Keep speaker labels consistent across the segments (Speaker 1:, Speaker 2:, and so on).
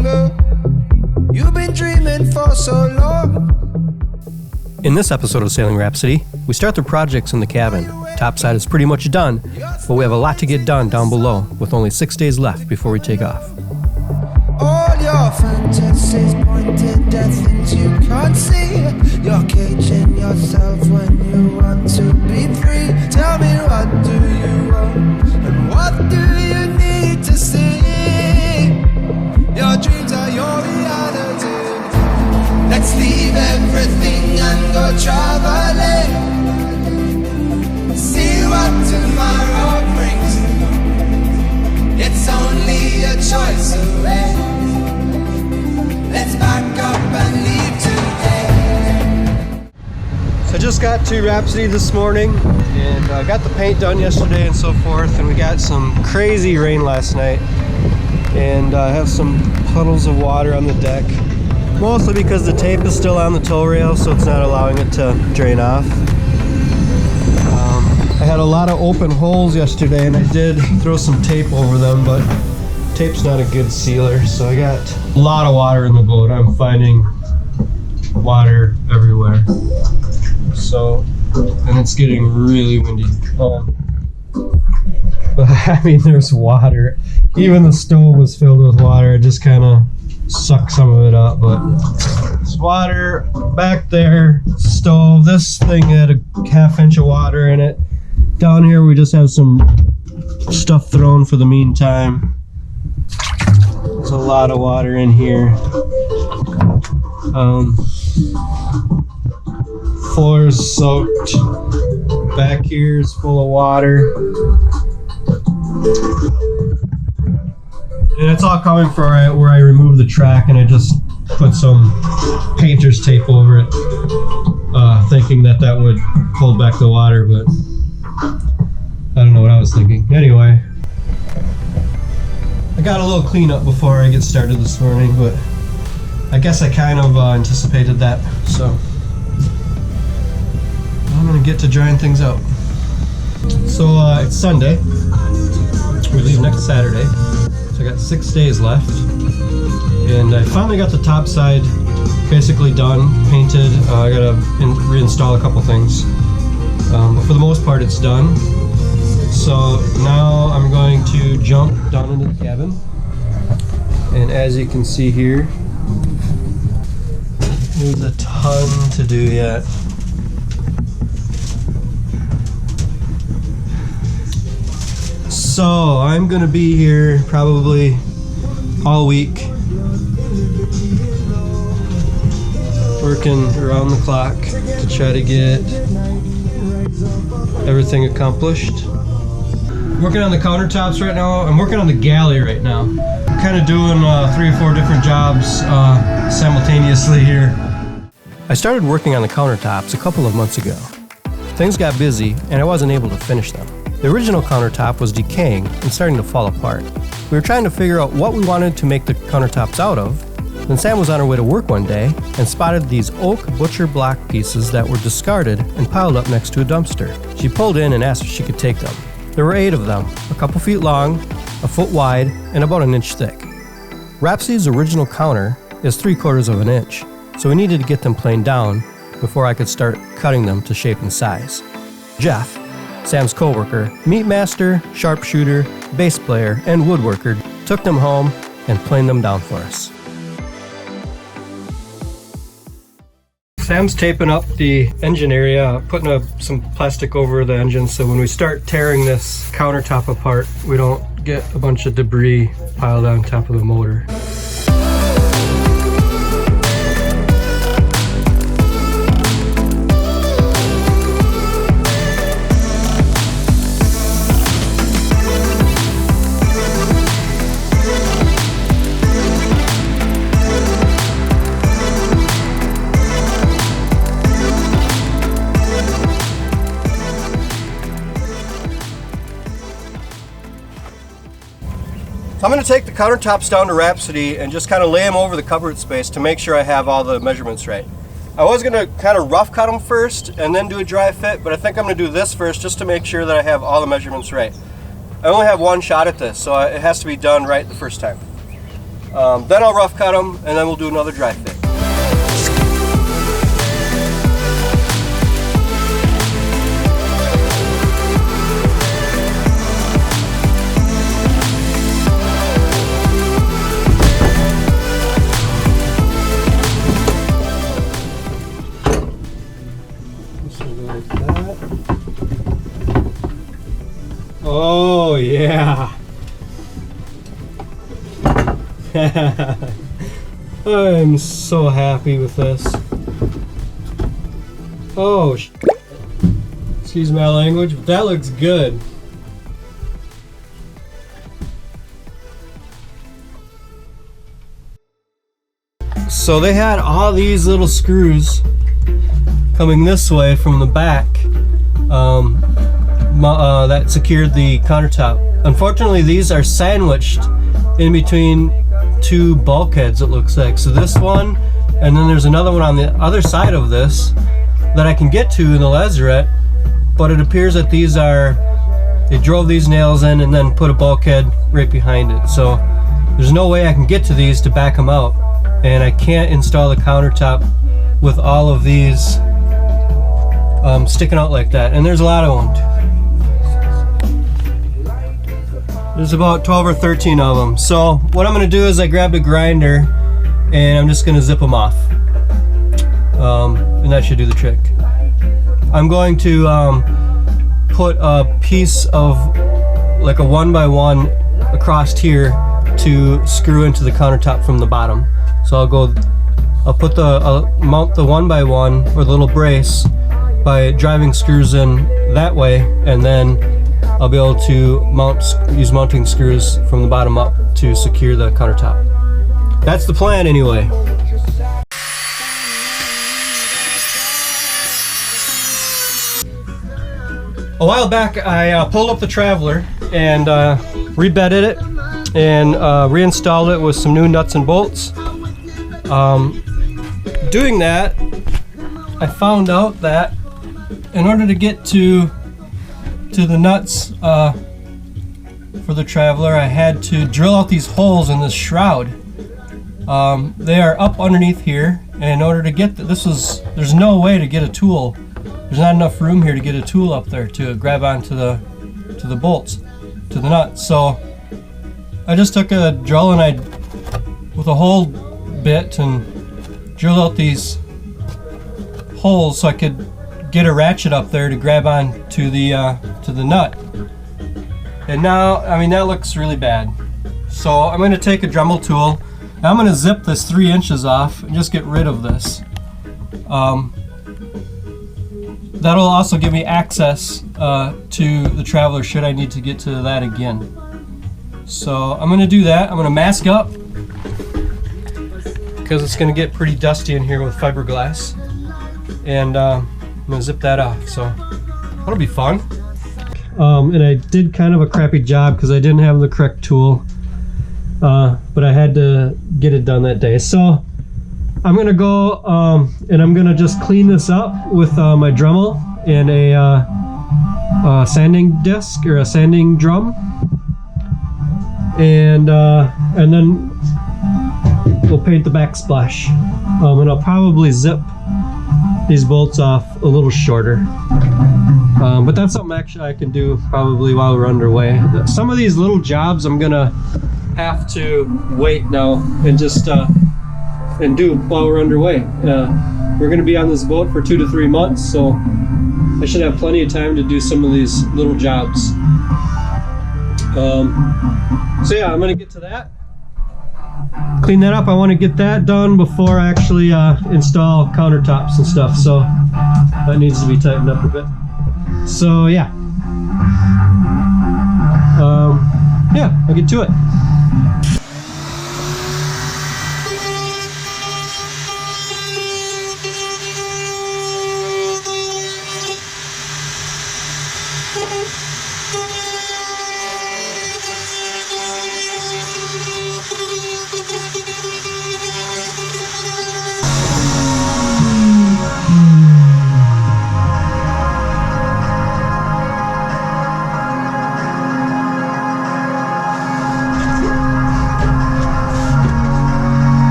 Speaker 1: dreamer. You've been dreaming for so long.
Speaker 2: In this episode of Sailing Rhapsody, we start the projects in the cabin. Topside is pretty much done, but we have a lot to get done down below with only 6 days left before we take off.
Speaker 1: All your fantasies pointed at things you can't see. You're caging yourself when you want to be free. Tell me, what do you want and what do you need to see? Your dreams are your reality. Let's leave everything and go traveling. See what tomorrow brings. It's only a choice away. Let's back up and leave today.
Speaker 2: So I just got to Rhapsody this morning and got the paint done yesterday and so forth, and we got some crazy rain last night, and I have some puddles of water on the deck. Mostly because the tape is still on the tow rail, so it's not allowing it to drain off. I had a lot of open holes yesterday, and I did throw some tape over them, but tape's not a good sealer, so I got a lot of water in the boat. I'm finding water everywhere. So, and it's getting really windy. But I mean, there's water. Even the stove was filled with water. It just kind of suck some of it up, but there's water back there. Stove, this thing had a half-inch of water in it. Down here we just have some stuff thrown for the meantime. There's a lot of water in here. Floor is soaked. Back here is full of water. And it's all coming from where I removed the track, and I just put some painter's tape over it, thinking that would hold back the water, but I don't know what I was thinking. Anyway, I got a little cleanup before I get started this morning, but I guess I kind of anticipated that, so I'm gonna get to drying things out. So it's Sunday. We leave next Saturday. I got 6 days left, and I finally got the top side basically done, painted. I gotta reinstall a couple things, but for the most part it's done. So now I'm going to jump down into the cabin, and as you can see here, there's a ton to do yet. So I'm gonna be here probably all week, working around the clock to try to get everything accomplished. Working on the countertops right now. I'm working on the galley right now. I'm kind of doing 3 or 4 different jobs simultaneously here. I started working on the countertops a couple of months ago. Things got busy and I wasn't able to finish them. The original countertop was decaying and starting to fall apart. We were trying to figure out what we wanted to make the countertops out of. Then Sam was on her way to work one day and spotted these oak butcher block pieces that were discarded and piled up next to a dumpster. She pulled in and asked if she could take them. There were 8 of them, a couple feet long, a foot wide, and about an inch thick. Rhapsody's original counter is 3/4 of an inch, so we needed to get them planed down before I could start cutting them to shape and size. Jeff, Sam's co-worker, meat master, sharpshooter, bass player, and woodworker, took them home and planed them down for us. Sam's taping up the engine area, putting some plastic over the engine so when we start tearing this countertop apart, we don't get a bunch of debris piled on top of the motor. So I'm going to take the countertops down to Rhapsody and just kind of lay them over the cupboard space to make sure I have all the measurements right. I was going to kind of rough cut them first and then do a dry fit, but I think I'm going to do this first just to make sure that I have all the measurements right. I only have one shot at this, so it has to be done right the first time. Then I'll rough cut them, and then we'll do another dry fit. Oh yeah. I'm so happy with this. Oh, excuse my language, but that looks good. So they had all these little screws coming this way from the back that secured the countertop. Unfortunately, these are sandwiched in between two bulkheads, it looks like. So this one, and then there's another one on the other side of this that I can get to in the lazarette, but it appears that these are, they drove these nails in and then put a bulkhead right behind it. So there's no way I can get to these to back them out, and I can't install the countertop with all of these sticking out like that. And there's a lot of them. There's about 12 or 13 of them. So what I'm going to do is I grabbed a grinder and I'm just going to zip them off. And that should do the trick. I'm going to put a piece of like a 1x1 across here to screw into the countertop from the bottom. So I'll mount the 1x1 or the little brace by driving screws in that way, and then I'll be able to use mounting screws from the bottom up to secure the countertop. That's the plan anyway. A while back I pulled up the Traveler and rebedded it and reinstalled it with some new nuts and bolts. Doing that, I found out that in order to get to the nuts for the Traveler, I had to drill out these holes in this shroud. They are up underneath here, and in order to get there's no way to get a tool. There's not enough room here to get a tool up there to grab onto the bolts, to the nuts. So I just took a drill and with a hole bit and drilled out these holes so I could get a ratchet up there to grab on to the nut. And now, I mean, that looks really bad. So I'm going to take a Dremel tool and I'm going to zip this 3 inches off and just get rid of this. That'll also give me access to the Traveler should I need to get to that again. So I'm going to do that. I'm going to mask up because it's going to get pretty dusty in here with fiberglass. And I'm going to zip that off. So that'll be fun. And I did kind of a crappy job because I didn't have the correct tool. But I had to get it done that day. So I'm gonna go and I'm gonna just clean this up with my Dremel and a sanding disc or a sanding drum, and then we'll paint the backsplash. And I'll probably zip these bolts off a little shorter. But that's something actually I can do probably while we're underway. Some of these little jobs I'm gonna have to wait now and just and do while we're underway. We're going to be on this boat for 2 to 3 months, so I should have plenty of time to do some of these little jobs. So yeah, I'm going to get to that. Clean that up. I want to get that done before I actually install countertops and stuff, so that needs to be tightened up a bit. So yeah. Yeah, I'll get to it.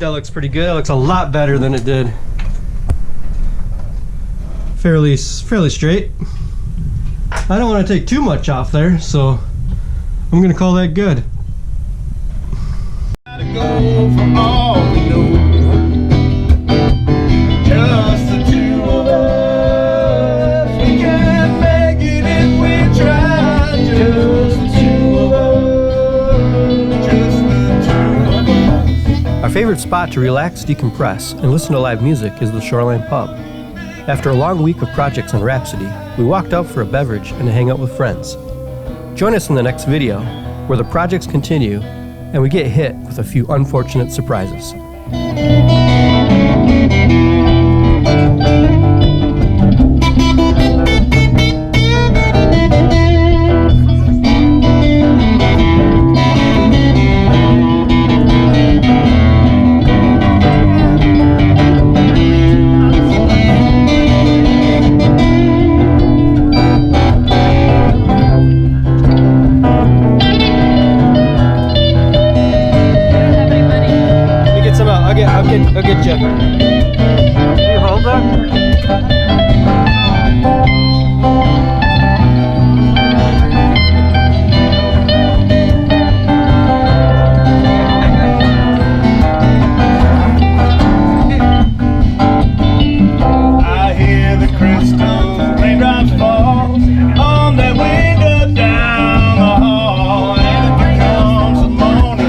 Speaker 2: think that looks pretty good. That looks a lot better than it did. Fairly straight. I don't want to take too much off there, so I'm gonna call that good.
Speaker 1: Go for all we know. Just the two of us. We can make it if we try. Just the two of us. Just the two of us.
Speaker 2: Our favorite spot to relax, decompress, and listen to live music is the Shoreline Pub. After a long week of projects on Rhapsody, we walked out for a beverage and to hang out with friends. Join us in the next video, where the projects continue and we get hit with a few unfortunate surprises. I'll get you. Can you hold that?
Speaker 1: I hear the crystal raindrops fall on that window down the hall, and it becomes the morning.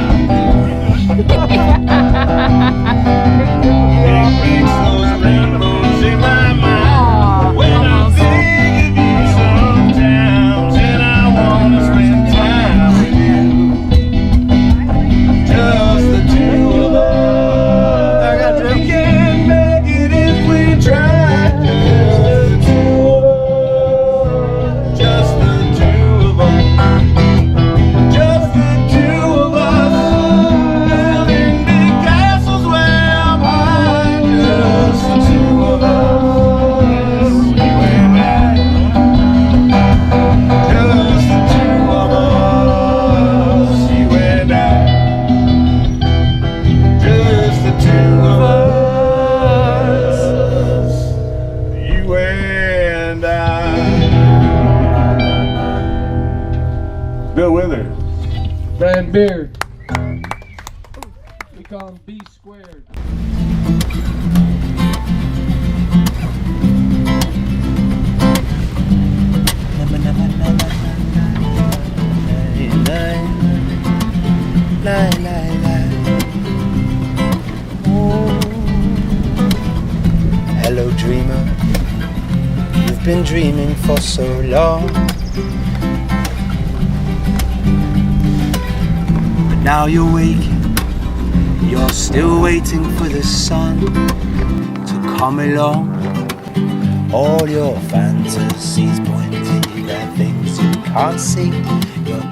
Speaker 1: Bill Withers.
Speaker 3: Brand Beard. We call him B squared.
Speaker 1: Hello dreamer, you've been dreaming for so long, but now you're waking, you're still waiting for the sun to come along. All your fantasies pointed at things you can't see. You're